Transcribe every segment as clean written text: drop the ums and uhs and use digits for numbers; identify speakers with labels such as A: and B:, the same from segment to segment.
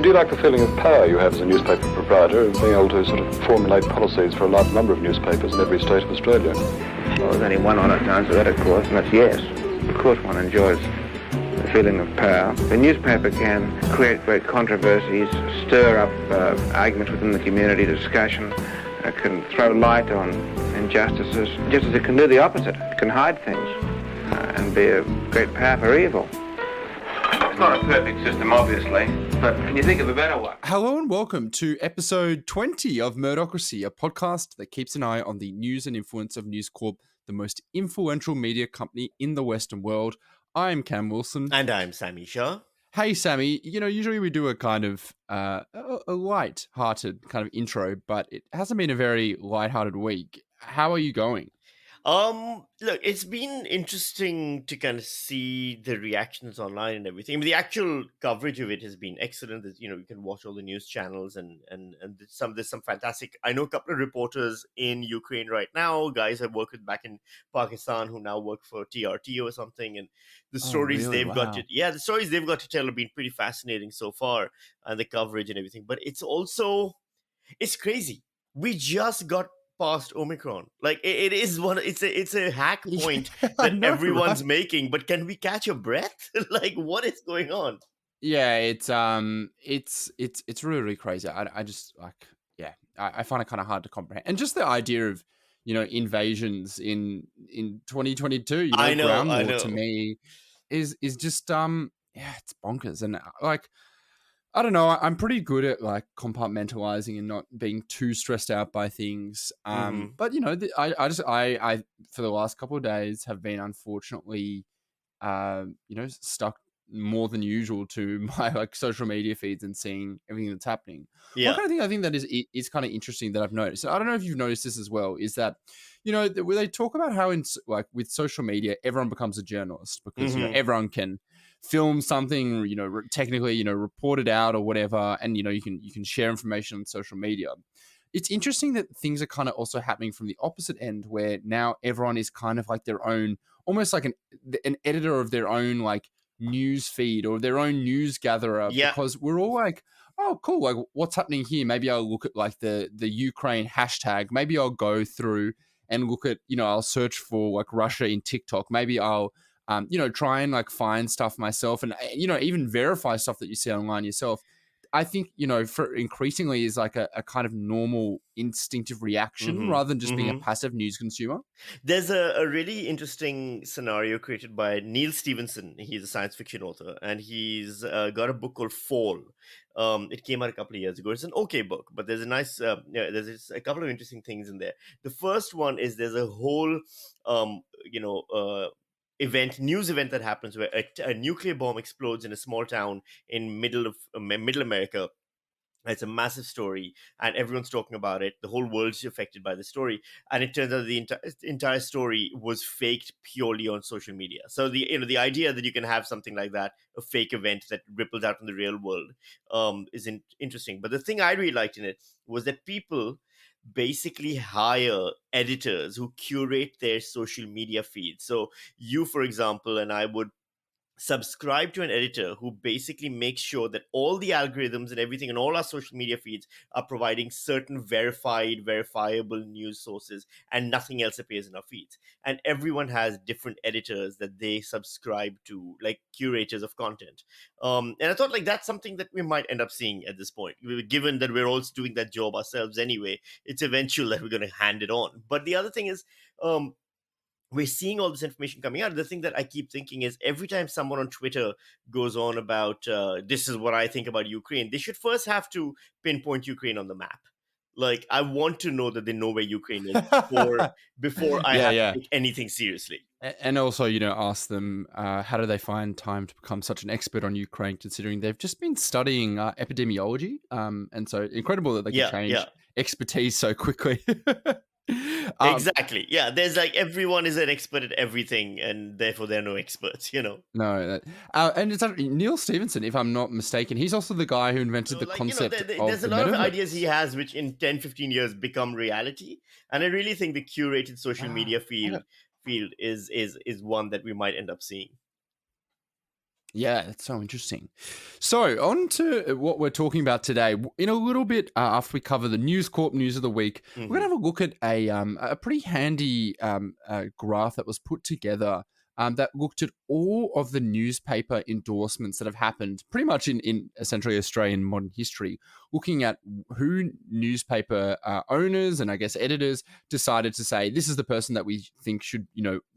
A: do you like the feeling of power you have as a newspaper proprietor, of being able to sort of formulate policies for a large number of newspapers in every state of Australia?
B: Well, there's only one honest answer to that, of course, and that's yes. Of course one enjoys the feeling of power. The newspaper can create great controversies, stir up arguments within the community, discussion, can throw light on injustices, just as it can do the opposite. It can hide things and be a great power for evil. It's not a perfect system, obviously, but can you think of a better one?
C: Hello and welcome to episode 20 of Murderocracy, a podcast that keeps an eye on the news and influence of News Corp, the most influential media company in the Western world. I'm Cam Wilson.
D: And I'm Sami Shah.
C: Hey, Sammy, usually we do a kind of a light-hearted kind of intro, but it hasn't been a very light-hearted week. How are you going?
D: Look, it's been interesting to kind of see the reactions online and everything. I mean, the actual coverage of it has been excellent. You can watch all the news channels and there's some fantastic. I know a couple of reporters in Ukraine right now, guys I work with back in Pakistan who now work for TRT or something, and the stories got to tell have been pretty fascinating so far, and the coverage and everything. But it's crazy. We just got past Omicron. Like it's a hack point that everyone's making, but can we catch a breath? Like, what is going on?
C: Yeah, it's really, really crazy. I just I find it kind of hard to comprehend. And just the idea of, invasions in 2022, ground war to me is just it's bonkers. And I don't know. I'm pretty good at compartmentalizing and not being too stressed out by things. But I for the last couple of days have been unfortunately, stuck more than usual to my social media feeds and seeing everything that's happening.
D: Yeah.
C: One kind of thing I think that is kind of interesting that I've noticed. I don't know if you've noticed this as well. Is that where they talk about how with social media everyone becomes a journalist because everyone can film something, technically, report it out or whatever, and you can share information on social media. It's interesting that things are kind of also happening from the opposite end, where now everyone is kind of like their own, almost like an editor of their own news feed or their own news gatherer, because we're all like, oh, cool, what's happening here? Maybe I'll look at the Ukraine hashtag. Maybe I'll go through and look at, I'll search for Russia in TikTok. Maybe I'll try and find stuff myself and, even verify stuff that you see online yourself. I think, for increasingly is a kind of normal instinctive reaction rather than just being a passive news consumer.
D: There's a really interesting scenario created by Neil Stephenson. He's a science fiction author, and he's got a book called Fall. It came out a couple of years ago. It's an okay book, but there's a nice, there's a couple of interesting things in there. The first one is there's a whole, news event that happens where a nuclear bomb explodes in a small town in middle America. It's a massive story, and everyone's talking about it. The whole world's affected by the story, and it turns out the entire story was faked purely on social media. So the idea that you can have something like that, a fake event that ripples out in the real world, is interesting. But the thing I really liked in it was that people basically hire editors who curate their social media feeds. So you, for example, and I would subscribe to an editor who basically makes sure that all the algorithms and everything and all our social media feeds are providing certain verifiable news sources, and nothing else appears in our feeds. And everyone has different editors that they subscribe to, like curators of content. And I thought that's something that we might end up seeing at this point, given that we're also doing that job ourselves anyway. It's eventual that we're going to hand it on. But the other thing is, we're seeing all this information coming out. The thing that I keep thinking is every time someone on Twitter goes on about this is what I think about Ukraine, they should first have to pinpoint Ukraine on the map. I want to know that they know where Ukraine is before I have to take anything seriously.
C: And also, ask them how do they find time to become such an expert on Ukraine, considering they've just been studying epidemiology. And so incredible that they can change expertise so quickly.
D: Exactly. Yeah. There's everyone is an expert at everything, and therefore they're no experts,
C: No. And it's actually Neil Stephenson, if I'm not mistaken. He's also the guy who invented the concept of
D: there's a
C: the
D: lot
C: metaverse.
D: of ideas he has which in 10, 15 years become reality. And I really think the curated social media field is one that we might end up seeing.
C: Yeah, that's so interesting. So, on to what we're talking about today. In a little bit, after we cover the News Corp news of the week, we're going to have a look at a pretty handy graph that was put together that looked at all of the newspaper endorsements that have happened pretty much in essentially Australian modern history, looking at who newspaper owners and I guess editors decided to say, this is the person that we think should,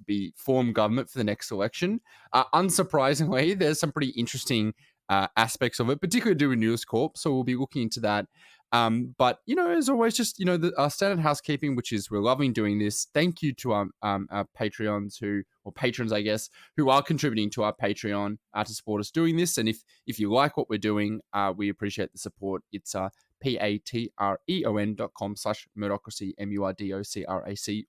C: be form government for the next election. Unsurprisingly, there's some pretty interesting aspects of it, particularly to do with News Corp. So we'll be looking into that. But as always, just our standard housekeeping, which is we're loving doing this. Thank you to our Patreons or patrons, I guess, who are contributing to our Patreon to support us doing this. And if you like what we're doing, we appreciate the support. It's patreon.com/murdocracy, MURDOCRACY.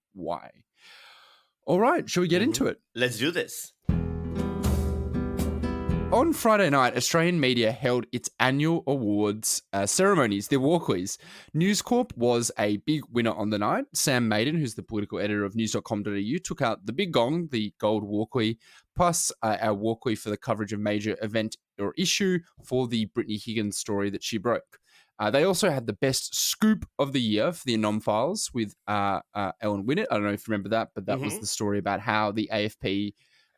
C: All right, shall we get into it?
D: Let's do this.
C: On Friday night, Australian media held its annual awards ceremonies, the Walkleys. News Corp was a big winner on the night. Sam Maiden, who's the political editor of news.com.au, took out the big gong, the gold Walkley, plus our Walkley for the coverage of major event or issue for the Brittany Higgins story that she broke. They also had the best scoop of the year for the Anom Files with Ellen Winnett. I don't know if you remember that, but that was the story about how the AFP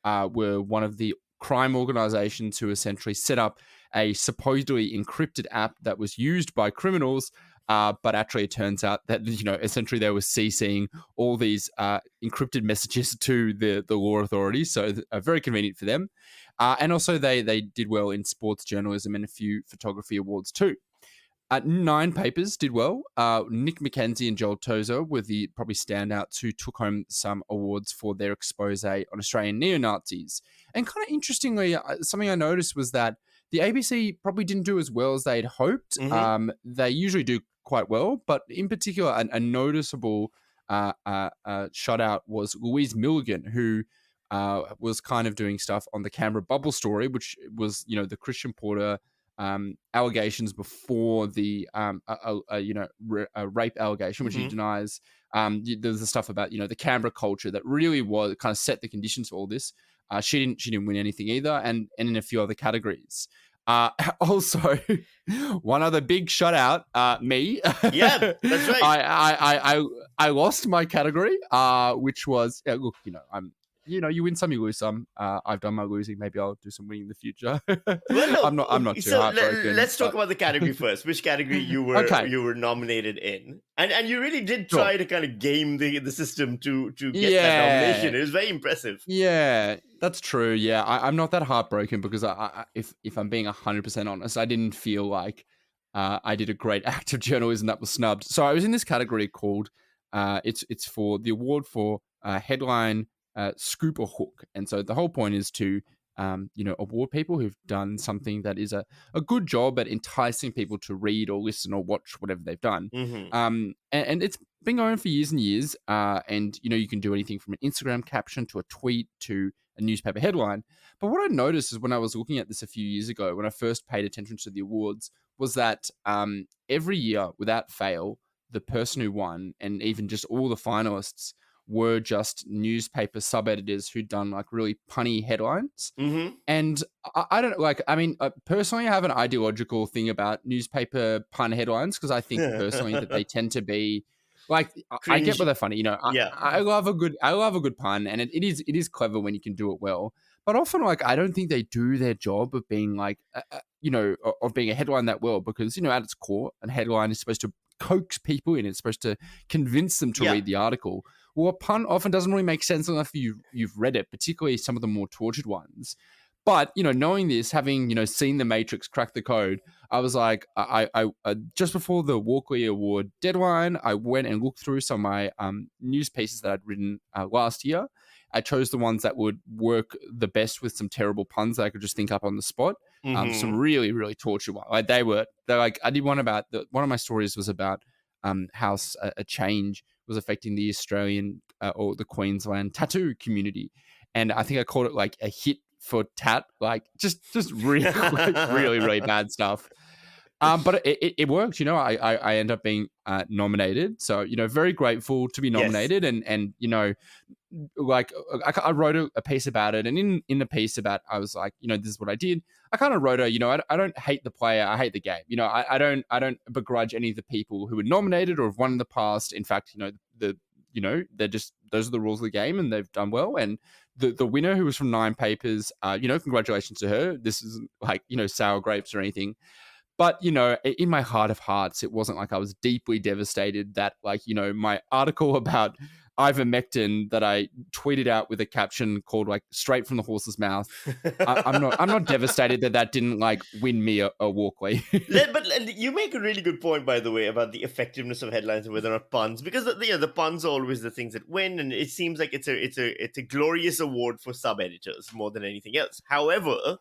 C: were one of the crime organizations who essentially set up a supposedly encrypted app that was used by criminals, but actually it turns out that essentially they were CCing all these encrypted messages to the law authorities, so very convenient for them. And also they did well in sports journalism and a few photography awards too. 9 papers did well. Nick McKenzie and Joel Tozer were the probably standouts who took home some awards for their expose on Australian neo-Nazis. And kind of interestingly, something I noticed was that the ABC probably didn't do as well as they'd hoped. They usually do quite well, but in particular, a noticeable shutout was Louise Milligan, who was kind of doing stuff on the Canberra Bubble story, which was, the Christian Porter allegations before the rape allegation, which he denies. There's the stuff about the Canberra culture that really was kind of set the conditions for all this. She didn't win anything either, and in a few other categories. Also, one other big shutout, me.
D: Yeah, that's right.
C: I lost my category, which was look, I'm. You win some, you lose some. I've done my losing. Maybe I'll do some winning in the future.
D: Well, no,
C: I'm not too heartbroken.
D: Let's talk about the category first. Which category you were nominated in, and you really did try to kind of game the system to get that nomination. It was very impressive.
C: Yeah, that's true. Yeah, I'm not that heartbroken because if I'm being 100% honest, I didn't feel like I did a great act of journalism that was snubbed. So I was in this category called it's for the award for headline. Scoop or hook. And so the whole point is to, award people who've done something that is a good job at enticing people to read or listen or watch whatever they've done. And it's been going for years and years. And, you can do anything from an Instagram caption to a tweet to a newspaper headline. But what I noticed is when I was looking at this a few years ago, when I first paid attention to the awards, was that every year, without fail, the person who won and even just all the finalists were just newspaper sub-editors who'd done like really punny headlines. And I don't personally I have an ideological thing about newspaper pun headlines because I think personally that they tend to be like, I get why they're funny. I love a good pun, and it is clever when you can do it well. But often, like, I don't think they do their job of being like, of being a headline that well, because, at its core, a headline is supposed to coax people in. It's supposed to convince them to read the article. Well, a pun often doesn't really make sense unless you've read it, particularly some of the more tortured ones. But, knowing this, having, seen The Matrix crack the code, I was like, I just before the Walkley Award deadline, I went and looked through some of my news pieces that I'd written last year. I chose the ones that would work the best with some terrible puns that I could just think up on the spot. Some really, really tortured ones. Like they're like, I did one about, one of my stories was about how a change was affecting the Australian or the Queensland tattoo community. And I think I called it like a hit for tat, like just really, like, really, really bad stuff. But it worked. I end up being nominated. So, very grateful to be nominated. And like I wrote a piece about it. And in the piece about, I was like, this is what I did. I kind of wrote I don't hate the player. I hate the game. I don't begrudge any of the people who were nominated or have won in the past. In fact, they're just, those are the rules of the game and they've done well. And the winner, who was from 9 Papers, congratulations to her. This isn't like, sour grapes or anything. But, in my heart of hearts, it wasn't like I was deeply devastated that, like, my article about ivermectin that I tweeted out with a caption called, like, straight from the horse's mouth. I'm not devastated that didn't, like, win me a Walkley.
D: But you make a really good point, by the way, about the effectiveness of headlines and whether or not puns, because the puns are always the things that win, and it seems like it's a glorious award for sub-editors more than anything else. However,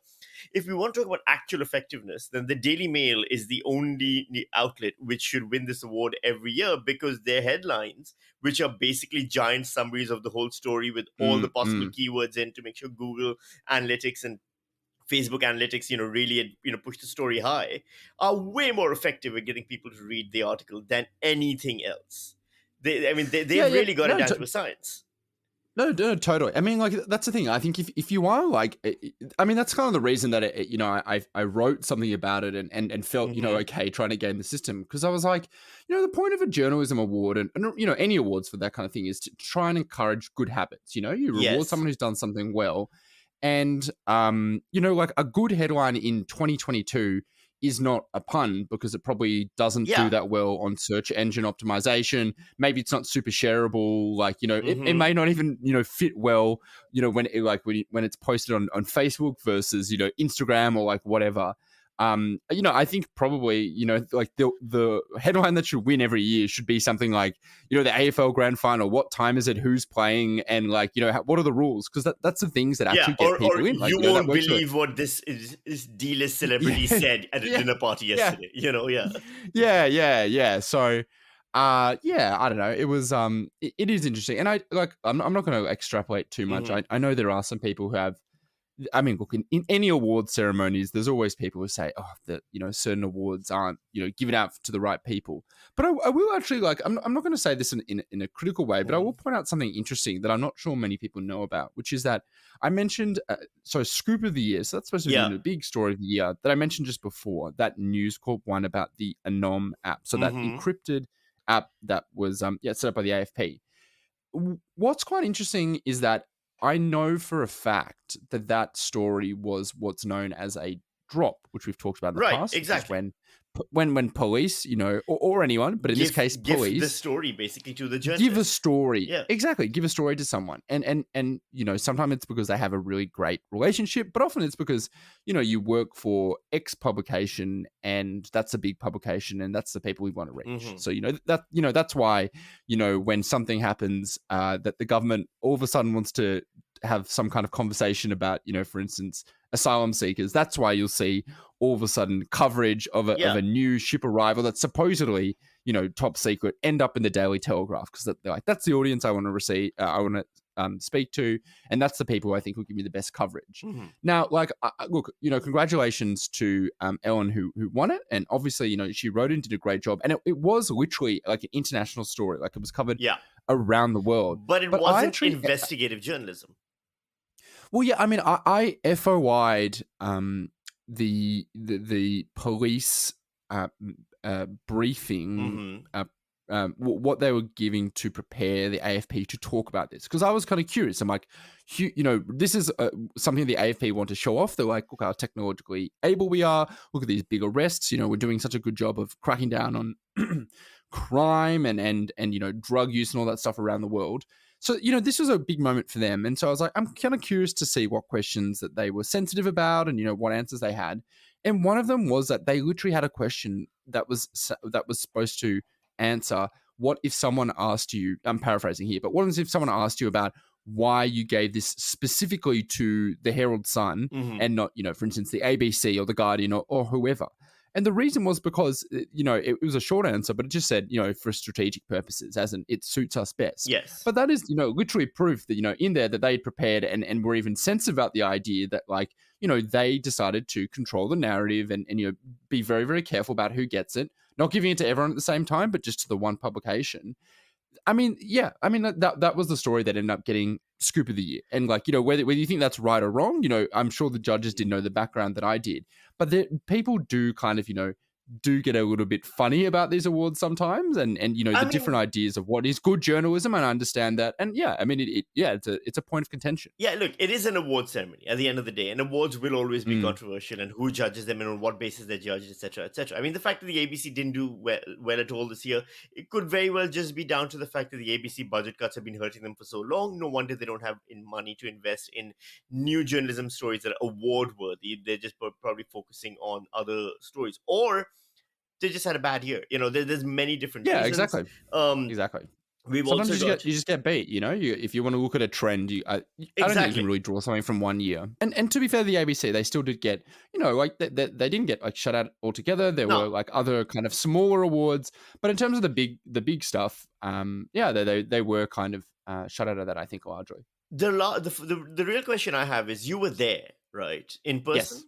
D: if we want to talk about actual effectiveness, then the Daily Mail is the only outlet which should win this award every year, because their headlines, which are basically giant summaries of the whole story with all the possible keywords in to make sure Google Analytics and Facebook Analytics, really, push the story high, are way more effective at getting people to read the article than anything else. They've really got it down to a science.
C: No, totally. I mean, like, that's the thing. I think if you are like, that's kind of the reason that I wrote something about it and felt okay trying to game the system, because I was like, the point of a journalism award and any awards for that kind of thing is to try and encourage good habits. You reward someone who's done something well, and like a good headline in 2022 is not a pun because it probably doesn't do that well on search engine optimization. Maybe it's not super shareable. Like, it may not even, fit well, when it's posted on Facebook versus, Instagram or like whatever. I think probably, like the headline that should win every year should be something like, the AFL grand final, what time is it, who's playing, and like, what are the rules? Because that's the things that actually get people in. Like,
D: you won't believe what this D-list celebrity said at a dinner party yesterday.
C: Yeah. So, I don't know. It was, it is interesting. And I'm not going to extrapolate too much. I know there are some people who have, look, in any award ceremonies, there's always people who say, that, certain awards aren't, given out to the right people. But I will actually, like, I'm not going to say this in a critical way, but I will point out something interesting that I'm not sure many people know about, which is that I mentioned, Scoop of the Year. So that's supposed to be the big story of the year that I mentioned just before, that News Corp one about the Anom app. So that encrypted app that was, set up by the AFP. What's quite interesting is that I know for a fact that story was what's known as a drop, which we've talked about in the past.
D: Exactly.
C: When police, or anyone, but in this case, police
D: give the story basically to the journalist.
C: Give a story, exactly. Give a story to someone, and sometimes it's because they have a really great relationship, but often it's because you work for X publication, and that's a big publication, and that's the people we want to reach. So that's why when something happens that the government all of a sudden wants to have some kind of conversation about, for instance, asylum seekers. That's why you'll see all of a sudden coverage of a new ship arrival that's supposedly, top secret, end up in the Daily Telegraph, because they're like, that's the audience I want to receive. I want to speak to, and that's the people who I think will give me the best coverage. Now, like, look, congratulations to Ellen who won it, and obviously, she wrote it and did a great job, and it was literally like an international story, like it was covered around the world.
D: But it wasn't investigative journalism.
C: Well, yeah, I FOI'd the police briefing, what they were giving to prepare the AFP to talk about this, because I was kind of curious. I'm like, this is something the AFP want to show off. They're like, look how technologically able we are. Look at these big arrests. We're doing such a good job of cracking down on crime and drug use and all that stuff around the world. So, this was a big moment for them. And so I was like, I'm kind of curious to see what questions that they were sensitive about and, what answers they had. And one of them was that they literally had a question that was supposed to answer, what if someone asked you, I'm paraphrasing here, but what if someone asked you about why you gave this specifically to the Herald Sun and not, for instance, the ABC or the Guardian or whoever. And the reason was because, it was a short answer, but it just said, for strategic purposes, as in it suits us best.
D: Yes.
C: But that is, literally proof that, in there that they prepared and were even sensitive about the idea that, like, they decided to control the narrative and be very, very careful about who gets it, not giving it to everyone at the same time, but just to the one publication. I mean, that was the story that ended up getting Scoop of the Year. And, like, whether you think that's right or wrong, I'm sure the judges didn't know the background that I did. But people do kind of, do get a little bit funny about these awards sometimes, and different ideas of what is good journalism, and I understand that. And it's a point of contention.
D: Yeah, look, it is an award ceremony at the end of the day, and awards will always be controversial, and who judges them and on what basis they're judged, etc., etc. I mean, the fact that the ABC didn't do well at all this year, it could very well just be down to the fact that the ABC budget cuts have been hurting them for so long. No wonder they don't have money to invest in new journalism stories that are award worthy. They're just probably focusing on other stories, or they just had a bad year. There's many different reasons.
C: Exactly. Exactly.
D: We've
C: Sometimes
D: also
C: you just get beat. If you want to look at a trend, I don't think you can really draw something from one year. And to be fair, the ABC, they still did get, like they didn't get like shut out altogether. There were like other kind of smaller awards, but in terms of the big stuff, they were kind of shut out of that, I think, largely.
D: The real question I have is, you were there, right, in person?
C: Yes.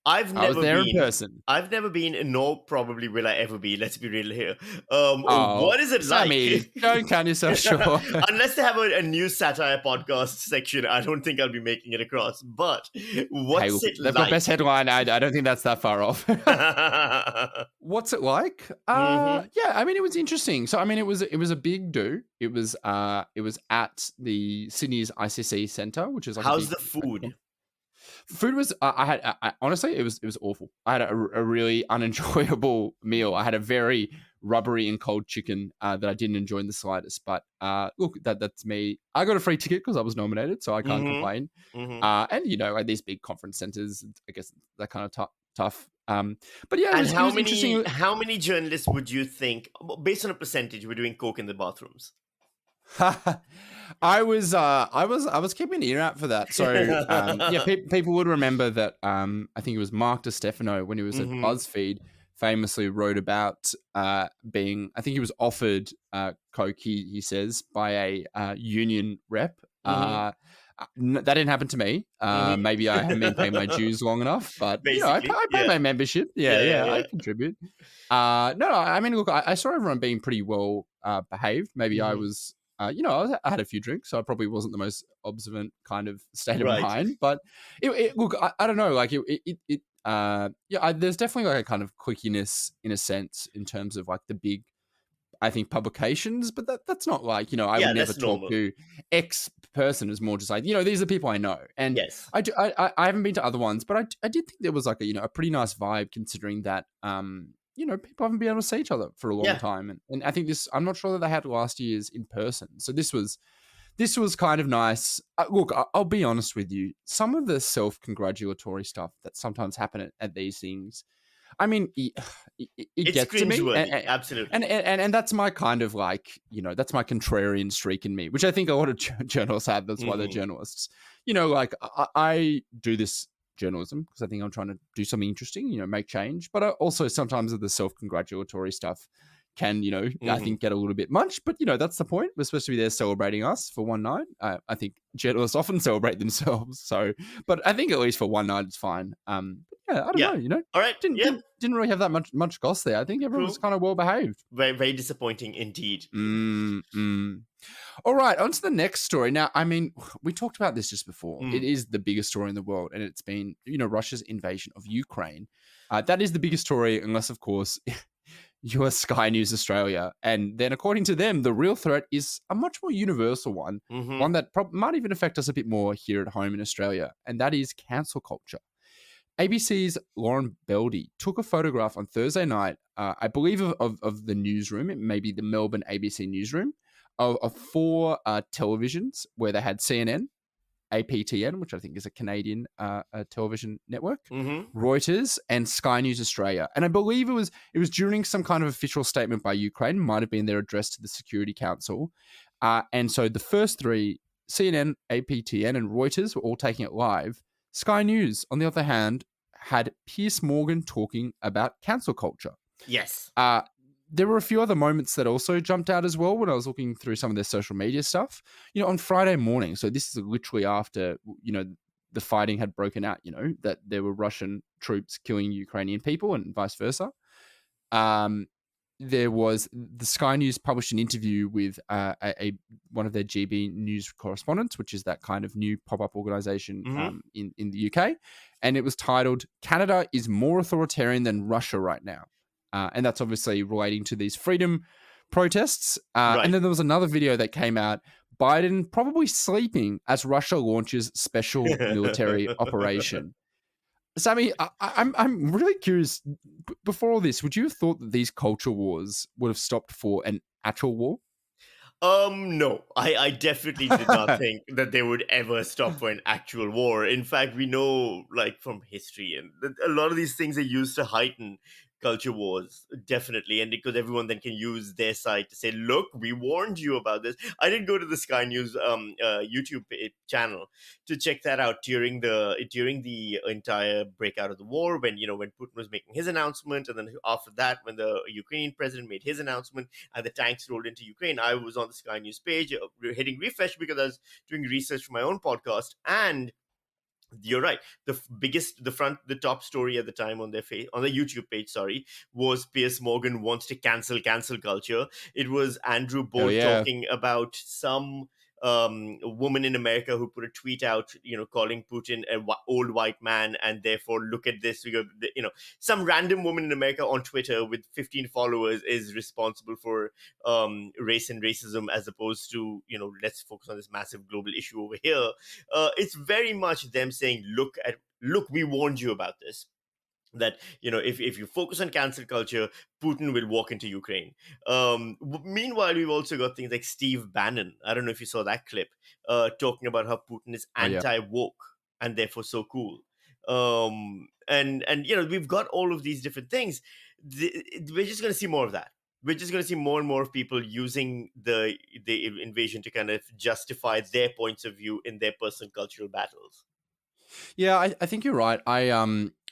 D: I was there
C: in person.
D: I've never been, nor probably will I ever be. Let's be real here. What is it
C: Sammy,
D: like?
C: Don't count yourself short.
D: Unless they have a news satire podcast section, I don't think I'll be making it across. But what's it like?
C: They've got best headline. I don't think that's that far off. What's it like? Yeah, I mean, it was interesting. So, I mean, it was a big do. It was at the Sydney's ICC Centre, which is like.
D: How's the food?
C: Food was, honestly, it was awful. I had a really unenjoyable meal. I had a very rubbery and cold chicken that I didn't enjoy in the slightest. But look, that's me. I got a free ticket because I was nominated, so I can't complain. And like these big conference centers, I guess they're kind of tough. But yeah, it was interesting.
D: How many journalists would you think, based on a percentage, were doing coke in the bathrooms?
C: I was keeping an ear out for that. So people would remember that I think it was Mark DiStefano when he was at BuzzFeed famously wrote about being, I think he was offered coke, he says, by a union rep. That didn't happen to me. Maybe I haven't been paying my dues long enough, but I pay my membership. I contribute. No, I mean, look, I saw everyone being pretty well behaved. Maybe I was. I had a few drinks, so I probably wasn't the most observant kind of state of mind. But look, I don't know. Like there's definitely like a kind of quickiness in a sense in terms of like the big, I think, publications. But that's not like I would never talk to X person. It's more just like these are people I know. And
D: yes,
C: I haven't been to other ones, but I did think there was like a pretty nice vibe considering that people haven't been able to see each other for a long time. And I think I'm not sure that they had last year's in person. So this was kind of nice. Look, I'll be honest with you. Some of the self-congratulatory stuff that sometimes happen at these things, I mean, it gets to me.
D: Absolutely.
C: And that's my kind of like, that's my contrarian streak in me, which I think a lot of journalists have. That's why they're journalists. Like I do this journalism because I think I'm trying to do something interesting, make change. But also sometimes the self-congratulatory stuff can, I think get a little bit much. But, that's the point. We're supposed to be there celebrating us for one night. I think journalists often celebrate themselves. So, but I think at least for one night it's fine. I don't know,
D: All right.
C: Didn't really have that much goss there. I think everyone was kind of well behaved.
D: Very, very disappointing indeed.
C: All right, on to the next story. Now, I mean, we talked about this just before. It is the biggest story in the world, and it's been, Russia's invasion of Ukraine. That is the biggest story, unless, of course, you're Sky News Australia. And then, according to them, the real threat is a much more universal one, one that might even affect us a bit more here at home in Australia, and that is cancel culture. ABC's Lauren Beldy took a photograph on Thursday night, I believe, of the newsroom. It may be the Melbourne ABC newsroom, of 4 televisions where they had CNN, APTN, which I think is a Canadian television network, Reuters, and Sky News Australia. And I believe it was during some kind of official statement by Ukraine, might have been their address to the Security Council. And so the first 3, CNN, APTN, and Reuters, were all taking it live. Sky News, on the other hand, had Piers Morgan talking about cancel culture.
D: Yes.
C: There were a few other moments that also jumped out as well when I was looking through some of their social media stuff. On Friday morning, so this is literally after, the fighting had broken out, that there were Russian troops killing Ukrainian people and vice versa. There was the Sky News published an interview with one of their GB News correspondents, which is that kind of new pop-up organization in the UK. And it was titled, "Canada is more authoritarian than Russia right now." And that's obviously relating to these freedom protests.
D: Right.
C: And then there was another video that came out, Biden probably sleeping as Russia launches special military operation. Sami, I'm really curious. Before all this, would you have thought that these culture wars would have stopped for an actual war?
D: No, I definitely did not think that they would ever stop for an actual war. In fact, we know, like, from history, and a lot of these things are used to heighten culture wars, definitely, and because everyone then can use their side to say, look, we warned you about this. I did go to the Sky News YouTube channel to check that out during the entire breakout of the war, when Putin was making his announcement, and then after that, when the Ukrainian president made his announcement and the tanks rolled into Ukraine. I was on the Sky News page hitting refresh because I was doing research for my own podcast. And you're right. The top story at the time on the YouTube page, was Piers Morgan wants to cancel culture. It was Andrew Bolt talking about some woman in America who put a tweet out, calling Putin an old white man, and therefore look at this. Some random woman in America on Twitter with 15 followers is responsible for race and racism, as opposed to let's focus on this massive global issue over here. It's very much them saying, look, we warned you about this. That if you focus on cancel culture, Putin will walk into Ukraine. Meanwhile, we've also got things like Steve Bannon. I don't know if you saw that clip, talking about how Putin is anti-woke and therefore so cool. And we've got all of these different things. We're just going to see more of that. We're just going to see more and more of people using the invasion to kind of justify their points of view in their personal cultural battles.
C: Yeah, I think you're right.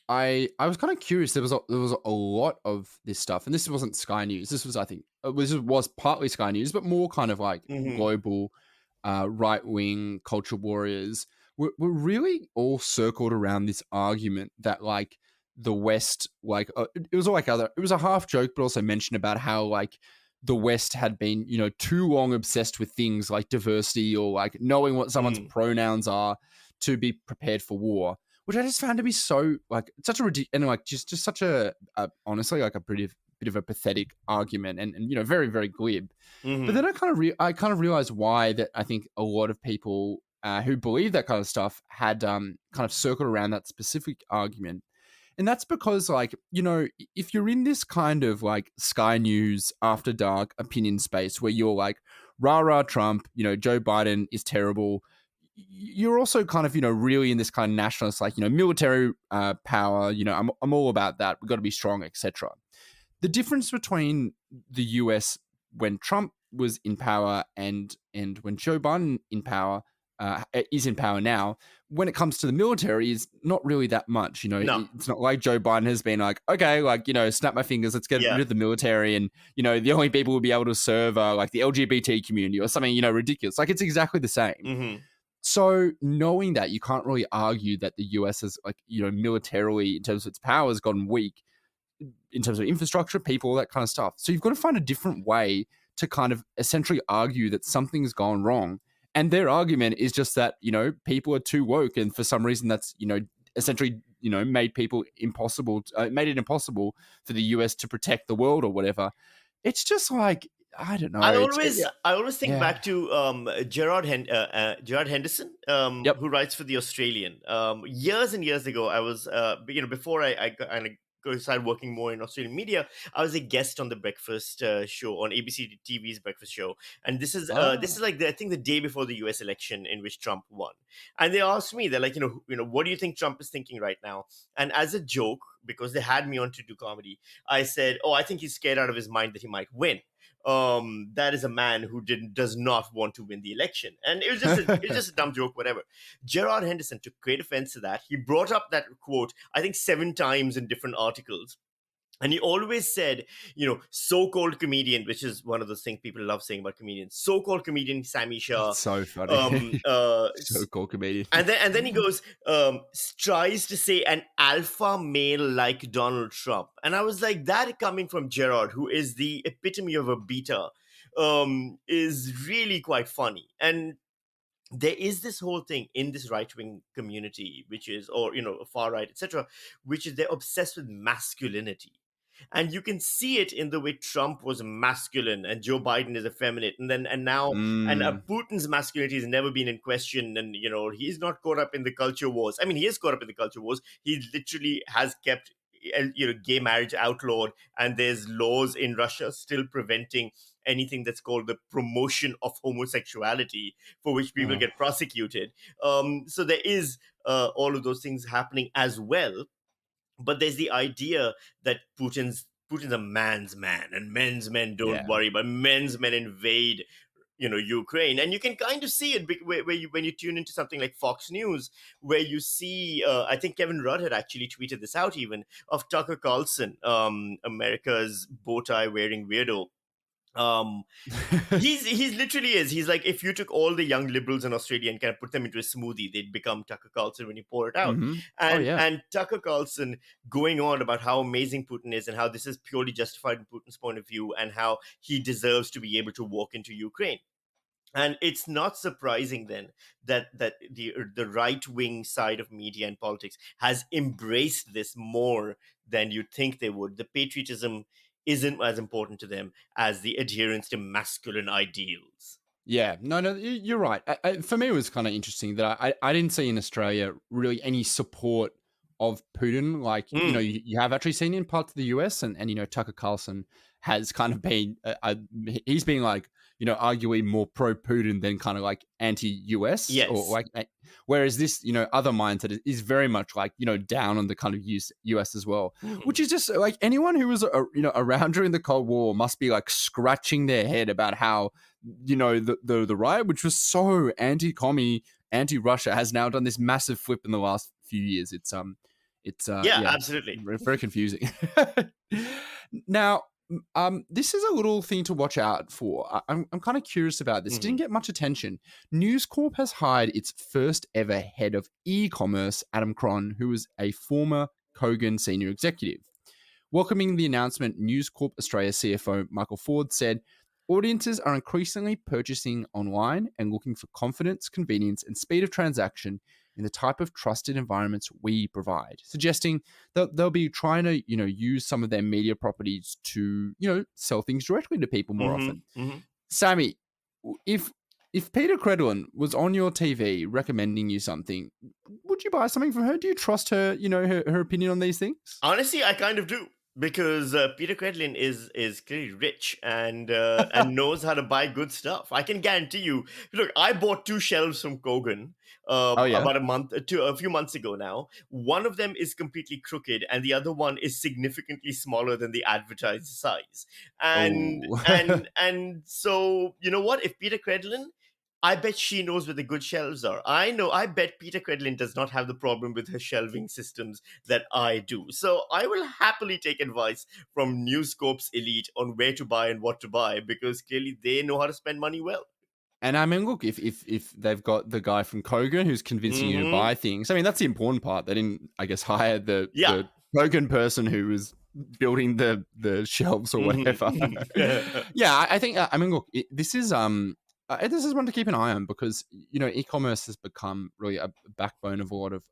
C: I was kind of curious. There was a lot of this stuff, and this wasn't Sky News. This was, I think, this was partly Sky News, but more kind of like global right wing culture warriors were really all circled around this argument that, like, the West, like, it was a half joke, but also mentioned about how, like, the West had been, too long obsessed with things like diversity or like knowing what someone's pronouns are to be prepared for war, which I just found to be so, like, such a ridiculous, and like just such a honestly, like, a pretty bit of a pathetic argument, and very, very glib. But then I kind of realized why that I think a lot of people who believe that kind of stuff had kind of circled around that specific argument. And that's because, like, if you're in this kind of like Sky News after dark opinion space where you're like, rah Trump, Joe Biden is terrible, you're also kind of, really in this kind of nationalist, like, military power, I'm all about that. We've got to be strong, etc. The difference between the US when Trump was in power and when Joe Biden is in power now, when it comes to the military, is not really that much.
D: No.
C: It's not like Joe Biden has been like, okay, like, snap my fingers, let's get rid of the military, and the only people who will be able to serve are like the LGBT community or something, ridiculous. Like, it's exactly the same. So knowing that, you can't really argue that the US has, like, militarily, in terms of its power, has gotten weak in terms of infrastructure, people, all that kind of stuff. So you've got to find a different way to kind of essentially argue that something's gone wrong. And their argument is just that, people are too woke, and for some reason that's, essentially, made it impossible for the US to protect the world or whatever. It's just like, I don't know.
D: I always think back to Gerard Henderson, who writes for The Australian. Years and years ago, I was, before I started working more in Australian media, I was a guest on the breakfast show, on ABC TV's breakfast show, and this is like I think the day before the US election in which Trump won, and they asked me, they're like, what do you think Trump is thinking right now? And as a joke, because they had me on to do comedy, I said, I think he's scared out of his mind that he might win. that is a man who does not want to win the election. And it was just a dumb joke, whatever. Gerard Henderson took great offense to that. He brought up that quote, I think 7 times in different articles. And he always said, so-called comedian, which is one of those things people love saying about comedians, so-called comedian Sami Shah.
C: It's so funny. So-called comedian.
D: And then he goes, tries to say an alpha male like Donald Trump. And I was like, that coming from Gerard, who is the epitome of a beta, is really quite funny. And there is this whole thing in this right-wing community, which is, or, far right, etc., which is they're obsessed with masculinity. And you can see it in the way Trump was masculine and Joe Biden is effeminate. And now Putin's masculinity has never been in question. And, he's not caught up in the culture wars. I mean, he is caught up in the culture wars. He literally has kept, gay marriage outlawed. And there's laws in Russia still preventing anything that's called the promotion of homosexuality, for which people get prosecuted. So there is all of those things happening as well. But there's the idea that Putin's a man's man, and men's men don't worry, but men's men invade, Ukraine. And you can kind of see it when you tune into something like Fox News, where you see, I think Kevin Rudd had actually tweeted this out even, of Tucker Carlson, America's bow tie wearing weirdo. He's literally is. He's like, if you took all the young liberals in Australia and kind of put them into a smoothie, they'd become Tucker Carlson when you pour it out. And Tucker Carlson going on about how amazing Putin is and how this is purely justified in Putin's point of view and how he deserves to be able to walk into Ukraine. And it's not surprising then that the right-wing side of media and politics has embraced this more than you'd think they would. The patriotism isn't as important to them as the adherence to masculine ideals.
C: Yeah, no, you're right. For me, it was kind of interesting that I didn't see in Australia really any support of Putin. Like, you have actually seen in parts of the US and Tucker Carlson has kind of been, he's been like, arguably more pro-Putin than kind of like anti-US.
D: Yes.
C: Or like, whereas this, other mindset is very much like, down on the kind of US as well, which is just like anyone who was, around during the Cold War must be like scratching their head about how, the right, which was so anti-commie, anti-Russia, has now done this massive flip in the last few years. It's
D: absolutely
C: very confusing. Now, this is a little thing to watch out for. I'm kind of curious about this. It didn't get much attention. News Corp has hired its first ever head of e-commerce, Adam Cron, who was a former Kogan senior executive. Welcoming the announcement, News Corp Australia CFO Michael Ford said, audiences are increasingly purchasing online and looking for confidence, convenience, and speed of transaction in the type of trusted environments we provide, suggesting that they'll be trying to, use some of their media properties to, sell things directly to people more often. Sammy, if Peter Credlin was on your TV recommending you something, would you buy something from her? Do you trust her, her opinion on these things?
D: Honestly, I kind of do. Because Peter Credlin is clearly rich and knows how to buy good stuff. I can guarantee you. Look, I bought 2 shelves from Kogan about a few months ago now. One of them is completely crooked, and the other one is significantly smaller than the advertised size. And so, you know what? If Peter Credlin, I bet she knows where the good shelves are. I bet Peter Credlin does not have the problem with her shelving systems that I do. So I will happily take advice from News Corp's elite on where to buy and what to buy, because clearly they know how to spend money well.
C: And I mean, look, if they've got the guy from Kogan who's convincing you to buy things, I mean, that's the important part. They didn't, I guess, hire the Kogan person who was building the shelves or whatever. I think, I mean, look, this is one to keep an eye on because, e-commerce has become really a backbone of a lot of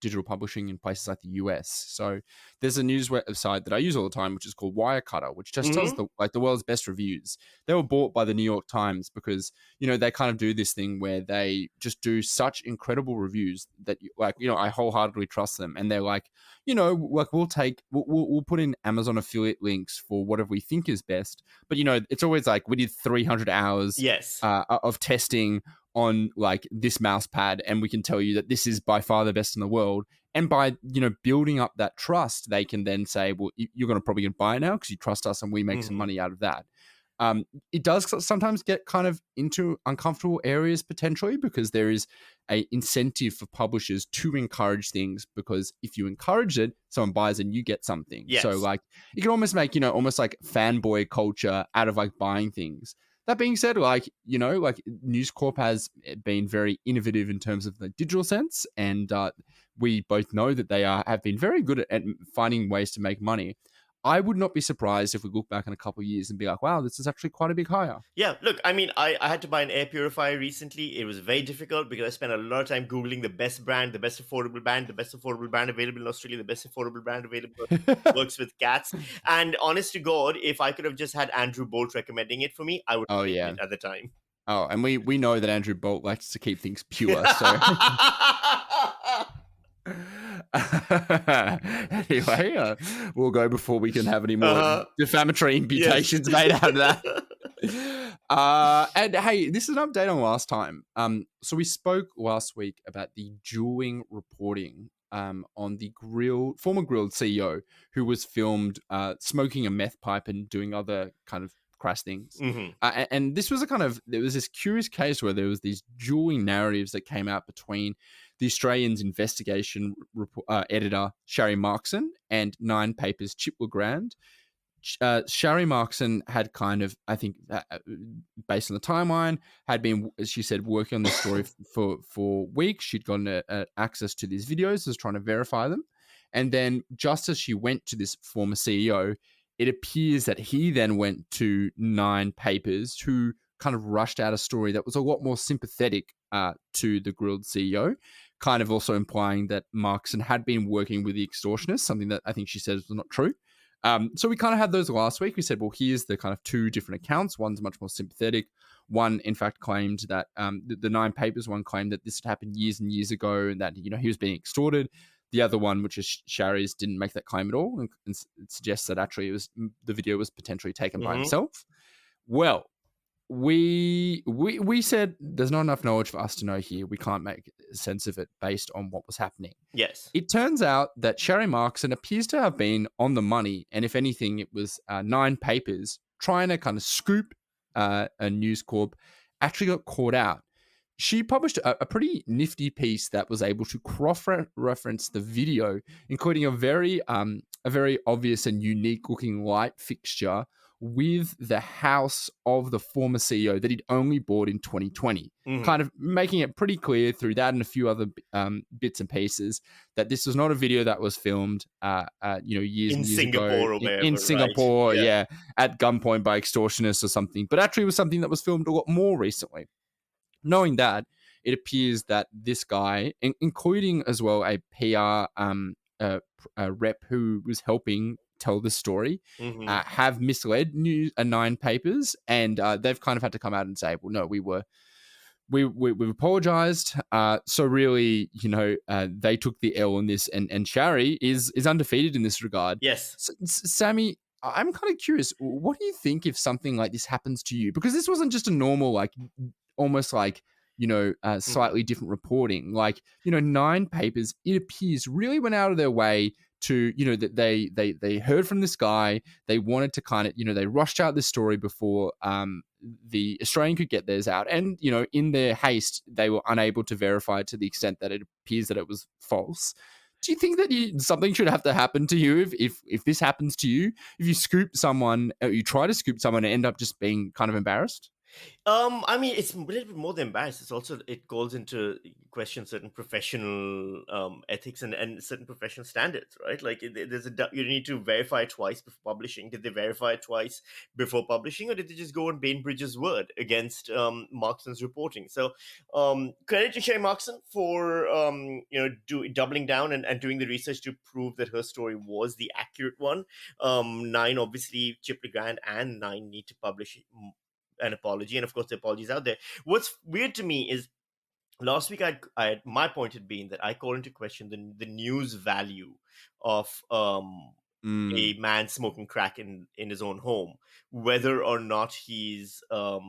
C: digital publishing in places like the US. So there's a news website that I use all the time, which is called Wirecutter, which just does the world's best reviews. They were bought by the New York Times because, they kind of do this thing where they just do such incredible reviews that I wholeheartedly trust them. And they're like, we'll put in Amazon affiliate links for whatever we think is best. But, it's always like we did 300 hours of testing on like this mouse pad, and we can tell you that this is by far the best in the world. And by, building up that trust, they can then say, well, you're going to probably buy it now because you trust us and we make some money out of that. It does sometimes get kind of into uncomfortable areas potentially, because there is a incentive for publishers to encourage things, because if you encourage it, someone buys and you get something.
D: Yes.
C: So like you can almost make, almost like fanboy culture out of like buying things. That being said, like, like News Corp has been very innovative in terms of the digital sense, and we both know that they have been very good at finding ways to make money. I would not be surprised if we look back in a couple of years and be like, wow, this is actually quite a big hire.
D: Yeah, look, I mean, I had to buy an air purifier recently. It was very difficult because I spent a lot of time Googling the best brand, the best affordable brand, the best affordable brand available in Australia, the best affordable brand available works with cats. And honest to God, if I could have just had Andrew Bolt recommending it for me, I would have taken it at the time.
C: Oh, and we know that Andrew Bolt likes to keep things pure, so... Anyway, we'll go before we can have any more defamatory imputations made out of that. And hey, this is an update on last time. So we spoke last week about the dueling reporting on the former Grilled CEO who was filmed smoking a meth pipe and doing other kind of crass things. And this was there was this curious case where there was these dueling narratives that came out between the Australian's investigation editor, Sharry Markson, and Nine Papers' Chip Legrand. Sharry Markson had kind of, I think, based on the timeline, had been, as she said, working on this story for weeks. She'd gotten access to these videos, was trying to verify them. And then just as she went to this former CEO, it appears that he then went to Nine Papers, who kind of rushed out a story that was a lot more sympathetic to the Grilled CEO, kind of also implying that Markson had been working with the extortionists, something that I think she said was not true. So we kind of had those last week. We said, well, here's the kind of two different accounts. One's much more sympathetic. One, in fact, claimed that the Nine Papers one claimed that this had happened years and years ago and that, he was being extorted. The other one, which is Sharry's, didn't make that claim at all and it suggests that actually the video was potentially taken by himself. Well, we said there's not enough knowledge for us to know here. We can't make sense of it based on what was happening.
D: Yes.
C: It turns out that Sharry Markson appears to have been on the money, and if anything, it was Nine Papers trying to kind of scoop a News Corp actually got caught out. She published a pretty nifty piece that was able to cross-reference the video, including a very obvious and unique-looking light fixture with the house of the former CEO that he'd only bought in 2020, kind of making it pretty clear through that and a few other bits and pieces that this was not a video that was filmed, years and years
D: Singapore
C: ago
D: or wherever,
C: in Singapore,
D: right?
C: yeah, at gunpoint by extortionists or something, but actually was something that was filmed a lot more recently. Knowing that, it appears that this guy, including as well a PR rep who was helping tell the story, have misled Nine Papers, and they've kind of had to come out and say, well, no, we've apologized. So really, they took the L on this, and Sharry is undefeated in this regard.
D: Yes.
C: So, Sammy, I'm kind of curious, what do you think if something like this happens to you? Because this wasn't just a normal, like, almost like, slightly different reporting. Like, Nine Papers, it appears, really went out of their way to, that they heard from this guy. They wanted to kind of, they rushed out this story before the Australian could get theirs out. And, in their haste, they were unable to verify it to the extent that it appears that it was false. Do you think that something should have to happen to you if this happens to you? If you scoop someone, you try to scoop someone and end up just being kind of embarrassed?
D: I mean, it's a little bit more than embarrassed. It's also, it goes into question certain professional ethics and certain professional standards, right? Like you need to verify twice before publishing. Did they verify it twice before publishing, or did they just go on Bainbridge's word against Markson's reporting? So credit to Sherry Markson for doubling down and doing the research to prove that her story was the accurate one. Nine, obviously, Chip Legrand and Nine need to publish an apology, and of course the apology is out there. What's weird to me is last week I my point had been that I call into question the news value of a man smoking crack in his own home, whether or not he's a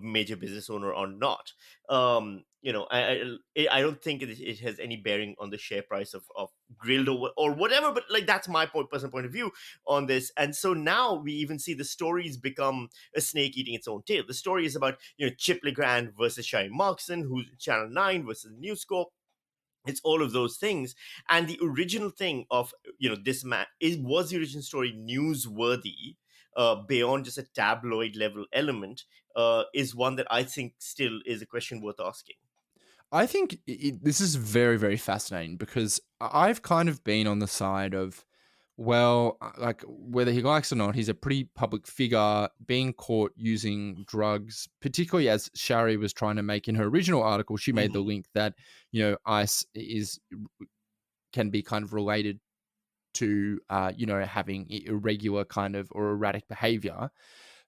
D: major business owner or not. I don't think it has any bearing on the share price of grilled or whatever. But like, that's my personal point of view on this. And so now we even see the stories become a snake eating its own tail. The story is about, Chip Legrand versus Shai Markson, who's Channel 9 versus News Corp. It's all of those things. And the original thing of, this man was the original story newsworthy, beyond just a tabloid level element, is one that I think still is a question worth asking.
C: I think this is very, very fascinating because I've kind of been on the side of, well, like whether he likes or not, he's a pretty public figure being caught using drugs, particularly as Shari was trying to make in her original article. She made the link that, ice can be kind of related to, having irregular kind of or erratic behavior.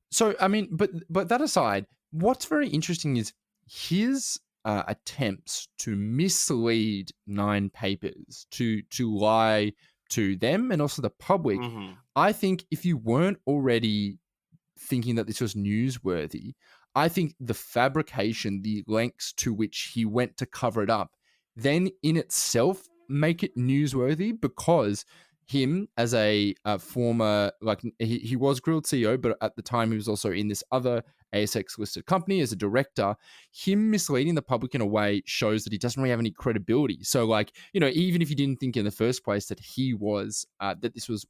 C: So, I mean, but that aside, what's very interesting is his attempts to mislead 9 papers, to lie to them and also the public. I think if you weren't already thinking that this was newsworthy, I think the fabrication, the lengths to which he went to cover it up, then in itself make it newsworthy, because him as a former, like he was Grilled CEO, but at the time he was also in this other ASX listed company as a director. Him misleading the public in a way shows that he doesn't really have any credibility. So like, even if you didn't think in the first place that he was, that this was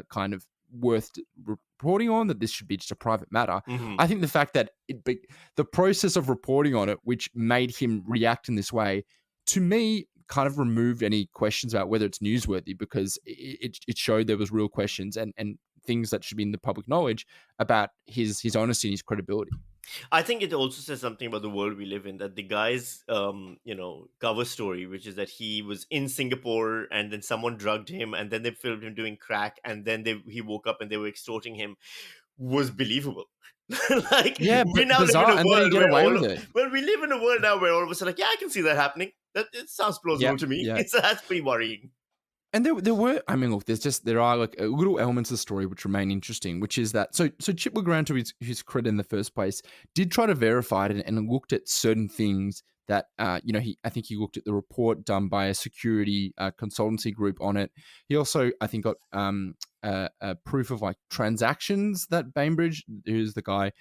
C: kind of worth reporting on, that this should be just a private matter. I think the fact that the process of reporting on it, which made him react in this way, to me, kind of removed any questions about whether it's newsworthy, because it showed there was real questions and things that should be in the public knowledge about his honesty and his credibility.
D: I think it also says something about the world we live in, that the guy's cover story, which is that he was in Singapore and then someone drugged him and then they filmed him doing crack and then he woke up and they were extorting him, was believable. Like,
C: yeah,
D: we now
C: bizarre,
D: live in a world
C: get away with it.
D: Well, we live in a world now where all of a sudden, like, yeah, I can see that happening. It sounds plausible to me.
C: Yeah.
D: So that's pretty worrying.
C: And there were, I mean, look, there are like little elements of the story which remain interesting, which is that, so Chip Legrand, to his credit in the first place, did try to verify it and looked at certain things that, I think he looked at the report done by a security consultancy group on it. He also, I think, got a proof of like transactions that Bainbridge, who's the guy,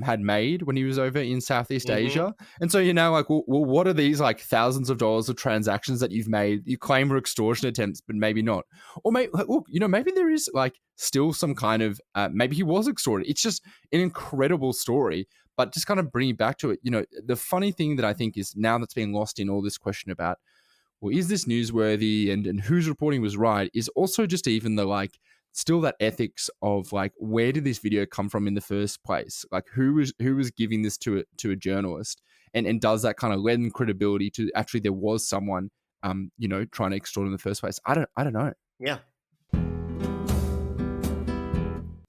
C: had made when he was over in Southeast Asia. And so you're now like, well, what are these like thousands of dollars of transactions that you've made? You claim are extortion attempts, but maybe not. Or maybe, look, maybe there is like still some kind of, maybe he was extorted. It's just an incredible story. But just kind of bringing back to it, the funny thing that I think is now that's being lost in all this question about, well, is this newsworthy and whose reporting was right, is also just even the like, still that ethics of like, where did this video come from in the first place? Like who was giving this to a journalist, and does that kind of lend credibility to actually there was someone trying to extort in the first place? I don't know.
D: Yeah.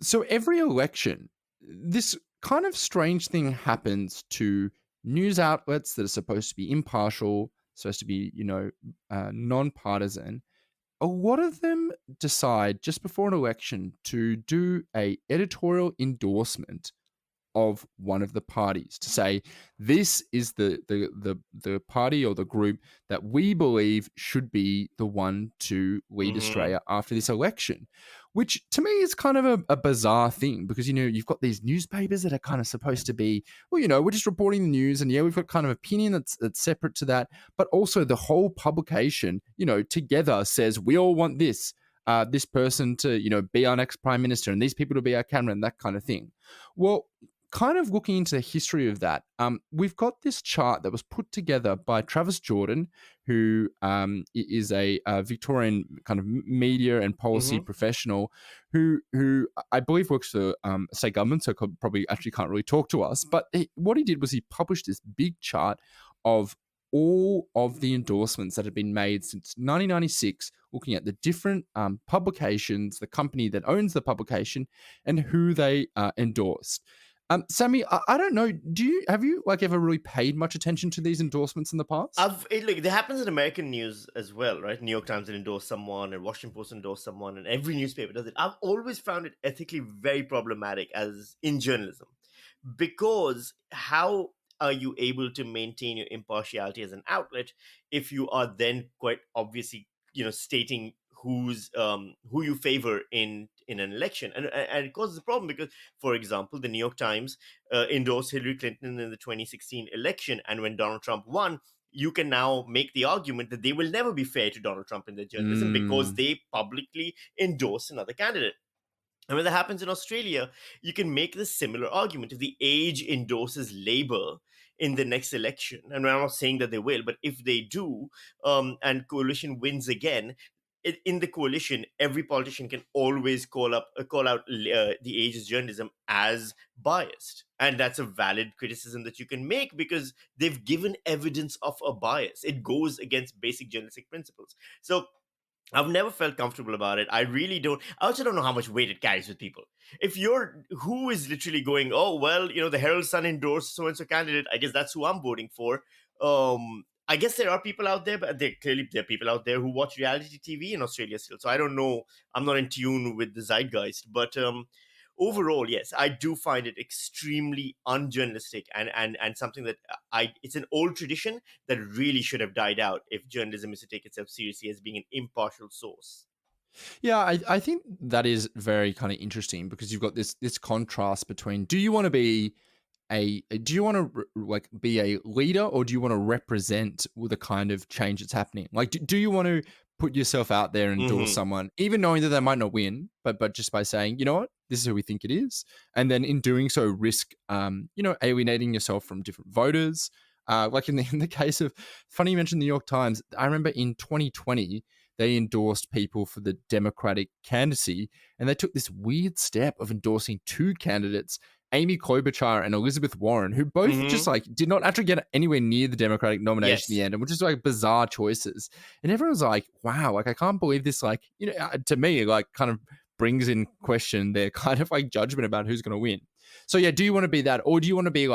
C: So every election, this kind of strange thing happens to news outlets that are supposed to be impartial, supposed to be non-partisan. A lot of them decide just before an election to do a editorial endorsement of one of the parties, to say this is the party or the group that we believe should be the one to lead Australia after this election, which to me is kind of a bizarre thing, because you've got these newspapers that are kind of supposed to be, well, we're just reporting the news, and we've got kind of opinion that's separate to that, but also the whole publication together says we all want this person to be our next prime minister and these people to be our cabinet and that kind of thing. Well, kind of looking into the history of that, we've got this chart that was put together by Travis Jordan, who is a Victorian kind of media and policy professional, who I believe works for state government, so probably actually can't really talk to us. But what he did was he published this big chart of all of the endorsements that had been made since 1996, looking at the different publications, the company that owns the publication, and who they endorsed. Sami, I don't know. Have you like ever really paid much attention to these endorsements in the past?
D: It happens in American news as well, right? New York Times will endorse someone, and Washington Post endorse someone, and every newspaper does it. I've always found it ethically very problematic as in journalism, because how are you able to maintain your impartiality as an outlet if you are then quite obviously stating who you favor in an election, and it causes a problem because, for example, the New York Times endorsed Hillary Clinton in the 2016 election, and when Donald Trump won, you can now make the argument that they will never be fair to Donald Trump in their journalism because they publicly endorse another candidate. And when that happens in Australia, you can make the similar argument. If the Age endorses Labour in the next election, and I'm not saying that they will, but if they do, and coalition wins again, in the coalition, every politician can always call out the Age's journalism as biased, and that's a valid criticism that you can make because they've given evidence of a bias. It goes against basic journalistic principles. So I've never felt comfortable about it. I really don't. I also don't know how much weight it carries with people. If you're who is literally going, oh well, the Herald Sun endorsed so and so candidate, I guess that's who I'm voting for. I guess there are people out there, but there are people out there who watch reality TV in Australia still. So I don't know. I'm not in tune with the zeitgeist, but overall, yes, I do find it extremely unjournalistic and something that it's an old tradition that really should have died out if journalism is to take itself seriously as being an impartial source.
C: Yeah, I think that is very kind of interesting because you've got this contrast between do you want to be be a leader or do you want to represent the kind of change that's happening? Like, do you want to put yourself out there and endorse someone, even knowing that they might not win, but just by saying, you know what, this is who we think it is, and then in doing so risk, alienating yourself from different voters. Like in the case of, funny you mentioned the New York Times. I remember in 2020 they endorsed people for the Democratic candidacy, and they took this weird step of endorsing two candidates, Amy Klobuchar and Elizabeth Warren, who both just did not actually get anywhere near the Democratic nomination in the end, and were just bizarre choices. And everyone was like, wow, I can't believe this, to me, kind of brings in question their kind of judgment about who's going to win. So yeah, do you want to be that, or do you want to be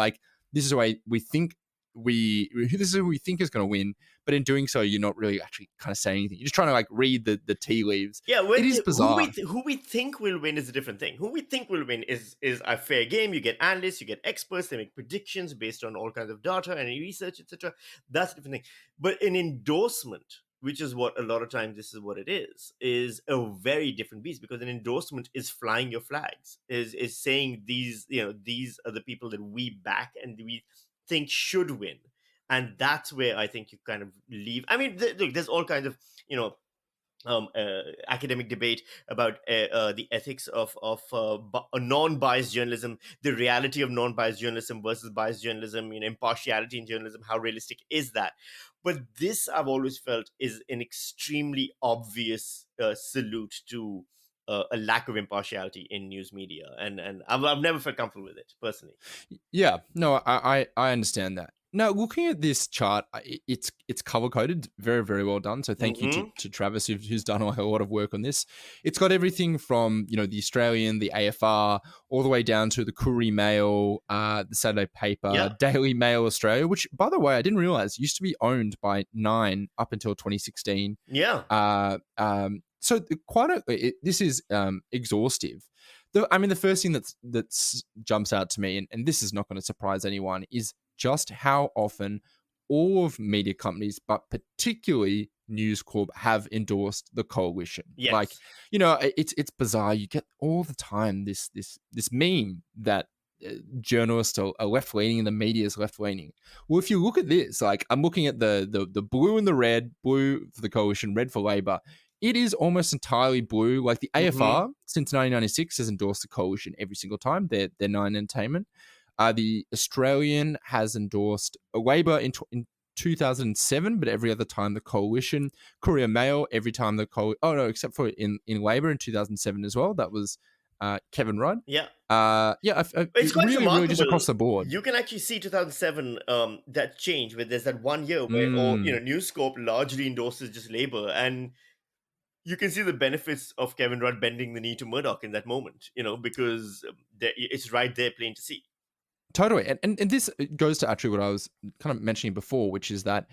C: this is the way we think this is who we think is going to win, but in doing so, you're not really actually kind of saying anything. You're just trying to read the tea leaves.
D: Yeah,
C: it is bizarre.
D: Who we think will win is a different thing. Who we think will win is a fair game. You get analysts, you get experts. They make predictions based on all kinds of data and research, etc. That's a different thing. But an endorsement, which is what a lot of times this is what it is a very different beast, because an endorsement is flying your flags, is saying these are the people that we back and we think should win. And that's where I think you kind of leave. I mean, look, there's all kinds of academic debate about the ethics of non-biased journalism, the reality of non-biased journalism versus biased journalism, impartiality in journalism. How realistic is that? But this, I've always felt, is an extremely obvious salute to a lack of impartiality in news media, and I've never felt comfortable with it personally.
C: Yeah, no, I understand that. Now, looking at this chart, it's color coded, very, very well done. So thank you to Travis, who's done a lot of work on this. It's got everything from the Australian, the AFR, all the way down to the Courier Mail, the Saturday Paper, Daily Mail Australia, which, by the way, I didn't realize used to be owned by Nine up until 2016.
D: Yeah.
C: So this is exhaustive. The first thing that jumps out to me, and this is not going to surprise anyone, is just how often all of media companies, but particularly News Corp, have endorsed the coalition.
D: Yes.
C: It's bizarre. You get all the time this meme that journalists are left leaning and the media is left leaning. Well, if you look at this, I'm looking at the blue and the red, blue for the coalition, red for Labor. It is almost entirely blue. Like the AFR since 1996 has endorsed the coalition every single time. They're Nine Entertainment. The Australian has endorsed Labor in 2007, but every other time the coalition. Courier Mail every time the coalition. Oh no, except for in Labor in 2007 as well. That was Kevin Rudd.
D: Yeah.
C: It's quite really just across the board.
D: You can actually see 2007 that change where there's that 1 year where News Corp largely endorses just Labor, and you can see the benefits of Kevin Rudd bending the knee to Murdoch in that moment. Because it's right there, plain to see.
C: Totally. And this goes to actually what I was kind of mentioning before, which is that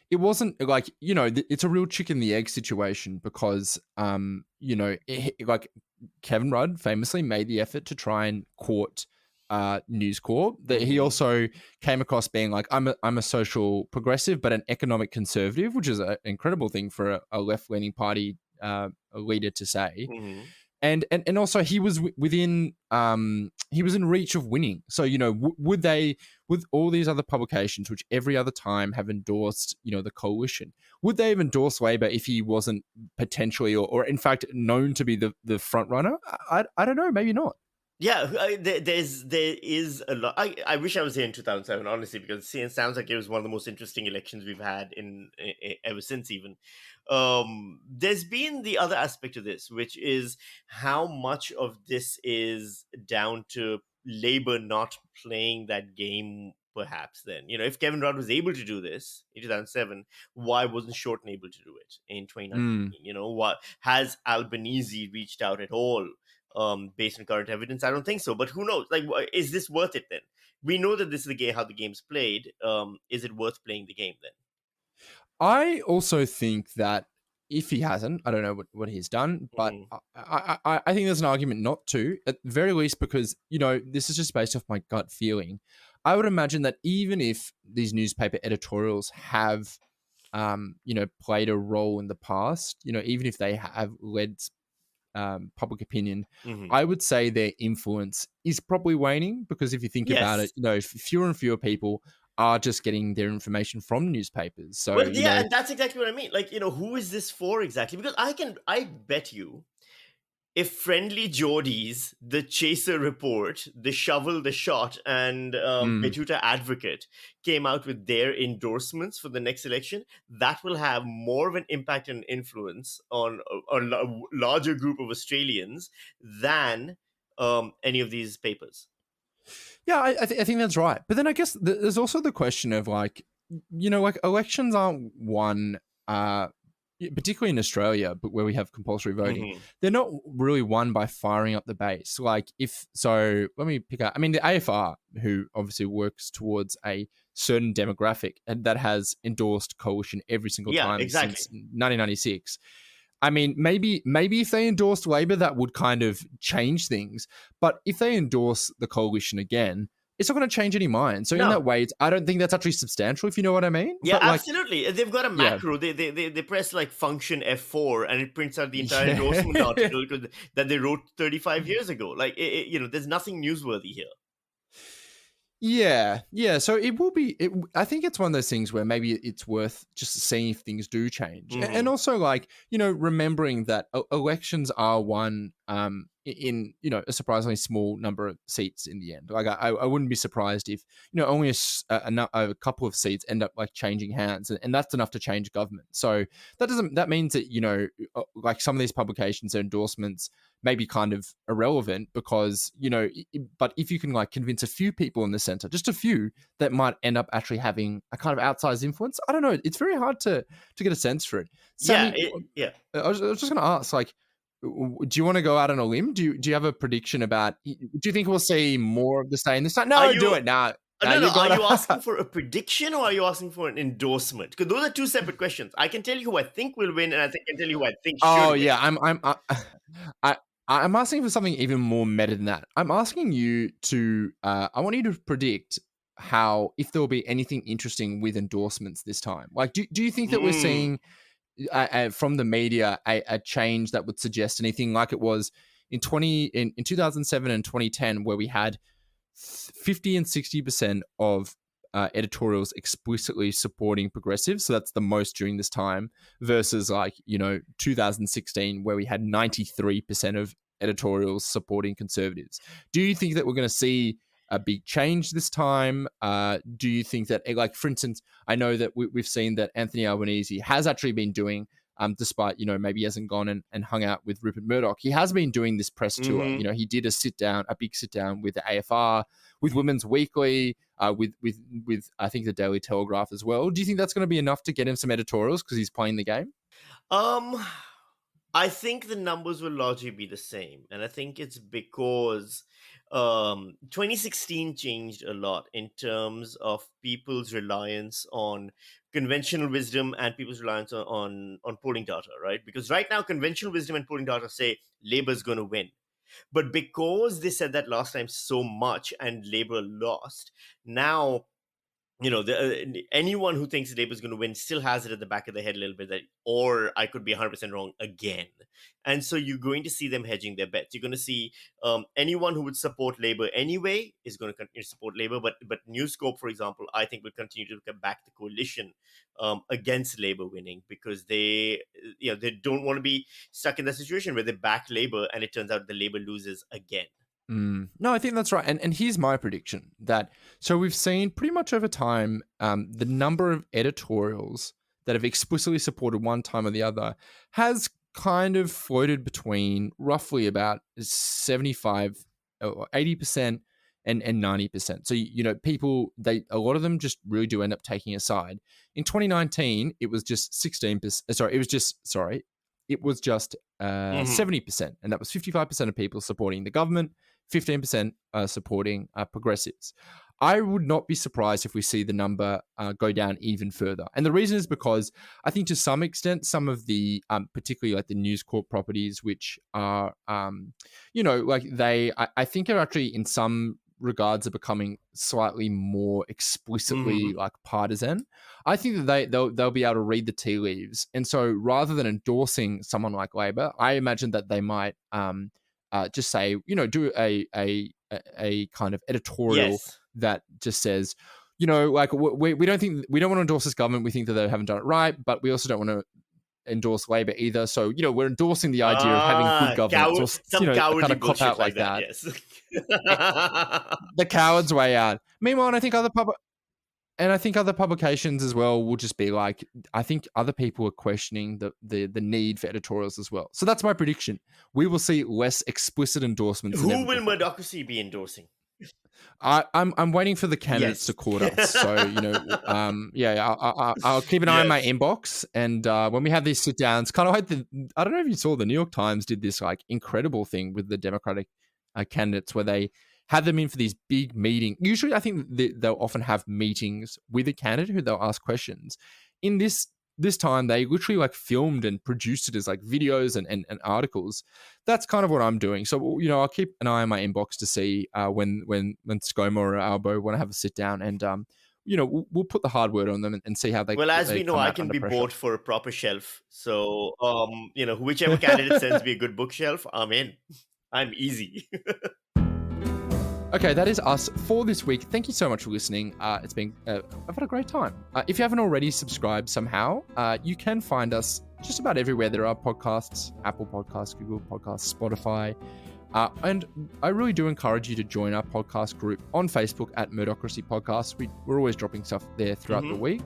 C: it wasn't it's a real chicken and the egg situation because, Kevin Rudd famously made the effort to try and court News Corp. That he also came across being like, I'm a social progressive, but an economic conservative, which is an incredible thing for a left leaning party leader to say. And also he was within he was in reach of winning. So would they, with all these other publications which every other time have endorsed the coalition, would they have endorsed Labor if he wasn't potentially or in fact known to be the front runner? I don't know, maybe not.
D: Yeah, there is a lot. I wish I was here in 2007, honestly, because it sounds like it was one of the most interesting elections we've had in ever since. Even there's been the other aspect of this, which is how much of this is down to Labour not playing that game. Perhaps then, if Kevin Rudd was able to do this in 2007, why wasn't Shorten able to do it in 2019? What has Albanese reached out at all? Based on current evidence, I don't think so. But who knows? Like, is this worth it then? We know that this is the game, how the game's played. Is it worth playing the game then?
C: I also think that if he hasn't, I don't know what he's done, but I think there's an argument not to, at the very least, because, this is just based off my gut feeling. I would imagine that even if these newspaper editorials have, played a role in the past, even if they have led public opinion, I would say their influence is probably waning, because if you think about it, fewer and fewer people are just getting their information from newspapers. So
D: and that's exactly what I mean. Like, who is this for exactly? Because I bet you, if Friendly Geordies, The Chaser Report, The Shovel, The Shot, and Batuta Advocate came out with their endorsements for the next election, that will have more of an impact and influence on a larger group of Australians than any of these papers.
C: Yeah, I think that's right. But then I guess there's also the question of like elections aren't won, particularly in Australia, but where we have compulsory voting, they're not really won by firing up the base. Like let me pick out, the AFR, who obviously works towards a certain demographic and that has endorsed coalition every single time since 1996. Maybe if they endorsed Labor, that would kind of change things. But if they endorse the coalition again, it's not going to change any mind. So in that way, I don't think that's actually substantial, if you know what I mean.
D: Yeah,
C: but
D: absolutely. They've got a macro. They press like function F4 and it prints out the entire endorsement article that they wrote 35 years ago. Like, there's nothing newsworthy here.
C: Yeah. So it will be. I think it's one of those things where maybe it's worth just seeing if things do change, and also remembering that elections are won in a surprisingly small number of seats in the end. Like I wouldn't be surprised if only a couple of seats end up like changing hands, and that's enough to change government. So that means that like some of these publications, their endorsements may be kind of irrelevant because but if you can like convince a few people in the center, just a few, that might end up actually having a kind of outsized influence. I don't know. It's very hard to get a sense for it. Sammy, I was just going to ask, like, do you want to go out on a limb? Do you have a prediction about? Do you think we'll see more of the same this time? No, do it now.
D: No. Are you asking for a prediction or are you asking for an endorsement? Because those are two separate questions. I can tell you who I think will win, and I can tell you who I think should win.
C: Yeah, I'm asking for something even more meta than that. I'm asking you to. I want you to predict if there will be anything interesting with endorsements this time. Like, do you think that we're seeing from the media a change that would suggest anything like it was in 2007 and 2010, where we had 50 and 60% of editorials explicitly supporting progressives, so that's the most during this time, versus 2016, where we had 93% of editorials supporting conservatives. Do you think that we're going to see a big change this time? Do you think that, like, for instance, I know that we've seen that Anthony Albanese has actually been doing, despite, maybe he hasn't gone and hung out with Rupert Murdoch, he has been doing this press tour. He did a big sit down with the AFR, with Women's Weekly, with I think the Daily Telegraph as well. Do you think that's going to be enough to get him some editorials because he's playing the game?
D: I think the numbers will largely be the same, and I think it's because 2016 changed a lot in terms of people's reliance on conventional wisdom and people's reliance on polling data, right? Because right now, conventional wisdom and polling data say Labour's going to win. But because they said that last time so much and Labour lost, now anyone who thinks Labour is going to win still has it at the back of their head a little bit that, or I could be 100% wrong again. And so you're going to see them hedging their bets. You're going to see anyone who would support Labour anyway is going to continue to support Labour. But News Corp, for example, I think will continue to back the coalition against Labour winning, because they don't want to be stuck in that situation where they back Labour and it turns out the Labour loses again.
C: No, I think that's right. And here's my prediction so we've seen pretty much over time the number of editorials that have explicitly supported one time or the other has kind of floated between roughly about 75 or 80% and 90%. So, people, a lot of them just really do end up taking a side. In 2019, it was just 16%. It was just 70%. And that was 55% of people supporting the government, 15% supporting progressives. I would not be surprised if we see the number go down even further. And the reason is because I think to some extent, some of the, particularly like the News Corp properties, which are, I think are actually in some regards are becoming slightly more explicitly like partisan. I think that they'll be able to read the tea leaves. And so rather than endorsing someone like Labor, I imagine that they might just say, do a kind of editorial that just says, we don't want to endorse this government. We think that they haven't done it right, but we also don't want to endorse Labor either. So, we're endorsing the idea of having good governance,
D: some cowardly
C: kind of cop out like that. Yes. The coward's way out. Meanwhile, I think other publications as well will just be like, I think other people are questioning the need for editorials as well. So that's my prediction. We will see less explicit endorsements.
D: Who will Murdocracy be endorsing?
C: I'm waiting for the candidates to court us. So, I'll keep an eye on my inbox. And when we have these sit downs, kind of like I don't know if you saw the New York Times did this like incredible thing with the Democratic candidates where they had them in for these big meetings. Usually, I think they'll often have meetings with a candidate who they'll ask questions. In this time, they literally like filmed and produced it as like videos and articles. That's kind of what I'm doing. So, I'll keep an eye on my inbox to see when ScoMo or Albo want to have a sit down and, we'll put the hard word on them and see how they.
D: Well, as we know, I can be bought for a proper shelf. So, whichever candidate sends me a good bookshelf, I'm in. I'm easy.
C: Okay, that is us for this week. Thank you so much for listening. It's been, I've had a great time. If you haven't already subscribed somehow, you can find us just about everywhere there are podcasts: Apple Podcasts, Google Podcasts, Spotify. And I really do encourage you to join our podcast group on Facebook at Murdocracy Podcast. We're always dropping stuff there throughout the week.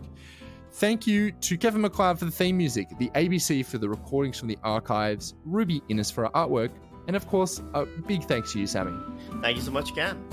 C: Thank you to Kevin MacLeod for the theme music, the ABC for the recordings from the archives, Ruby Innes for our artwork, and of course, a big thanks to you, Sami.
D: Thank you so much, Cam.